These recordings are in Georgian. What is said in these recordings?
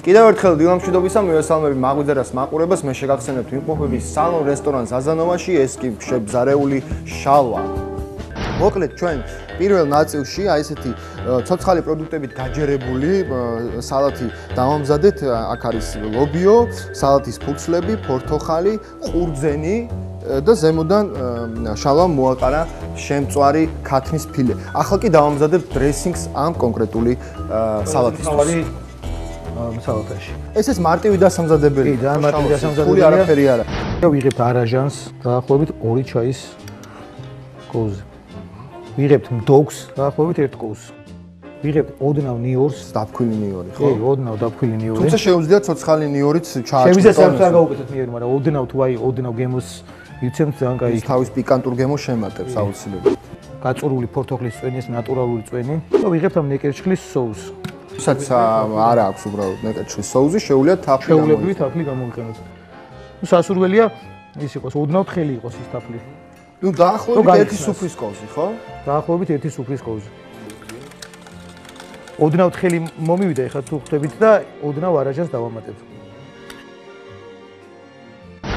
კიდევ ერთხელ დილამშვიდობისა მივესალმები მაგვიძერას მაყურებას, მე შეგახსენებთ ვიმყოფები სალონ რესტორან ზაზანოვაში, ეს კი შებზარეული შალვა. მოკლედ ჩვენ პირველ ნაწილში აი ესეთი ცოცხალი პროდუქტებით დაჯერებული სალათი დავამზადეთ, აქ არის ლობიო, სალათის ფურცლები, ფორთოხალი, ყურძენი და ზემოდან შალვამ მოაყარა შემწვარი ქათმის ფილე. ახლა კი დავამზადებთ დრესინგს ამ კონკრეტული სალათისთვის. სალათაში. ეს მარტივი დასამზადებელი. კი, ძალიან მარტივი დასამზადებელი. ფული არაფერი არა. ვიღებთ არაჟანს, დაახლოებით 2 ჩაის კოვზე. ვიღებთ მდოქს, დაახლოებით 1 კოვს. ვიღებთ ოდნავ ნიორს, დაფქვილი ნიორი, ხო? კი, ოდნავ დაფქვილი ნიორი. თუმცა შეუძლიათ ცოცხალი ნიორიც ჩააჭროს. შევიზეთ სამს არ გავუკეთეთ ნიორი, მაგრამ ოდნავ თუ აი ოდნავ გემოს იცემთ ძალიან კაი. თავის პიკანტურ გემოს შემატებს აუცილებლად. გაწურული ფორთოხლის წვენი, ეს ნატურალური წვენი. და ვიღებთ ამ ნეკერჩხლის соуს. ვისაც არ აქვს უბრალოდ ნეკერჩხლის соуსი, შეუძლიათ თაფლი შეუძლებლივით თაფლი გამოვიყენოთ. ნუ სასურველია ის იყოს, ოდნავ თხელი იყოს ის თაფლი. ნუ დაახლოებით 1 სუფრის კოვზი, ხო? დაახლოებით 1 სუფრის კოვზი. ოდნავ თხელი მომივიდა ეხლა თუ ხვდებით და ოდნავ არაჟანს დავამატებ.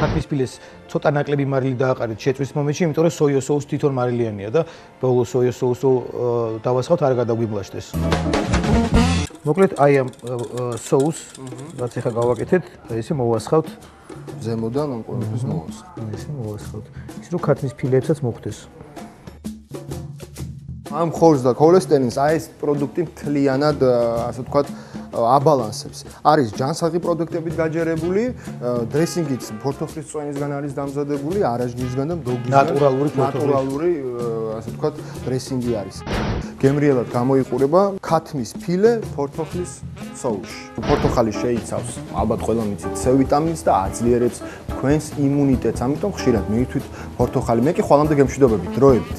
ქათმის ფილეს ცოტა ნაკლები მარილი დააყარეთ შეწვის მომენტში, იმიტომ რომ სოიო соуს თვითონ მარილიანია და ბოლოს სოიო соуსო დავასხავთ არ გადაგვიბლაშდეს. მოკლედ აი ამ соуს რაც ეხლა გავაკეთეთ, ესე მოვასხავთ ზემოდან ამ ყველაფერს მოვასხავთ. ესე მოვასხავთ. ის რომ ქათმის ფილეებსაც მოხვდეს. ამ ხორცს და ქოლესტერინს აი ეს პროდუქტი მთლიანად ასე ვთქვათ აბალანსებს. არის ჯანსაღი პროდუქტებით გაჯერებული, დრესინგიც ფორთოხლის წვენისგან არის დამზადებული, არაჟნისგან და მდოგვისგან ნატურალური ასე ვთქვათ დრესინგი არის. გემრიელად გამოიყურება ქათმის ფილე ფორთოხლის соуში. ფორთოხალი შეიცავს, ალბათ ყველა მიცით, C ვიტამინს და აძლიერებს თქვენს იმუნიტეტს. ამიტომ ხშირად მივთვით ფორთოხალი. მე კი ხვალამდე გემშვიდობებით, დროებით.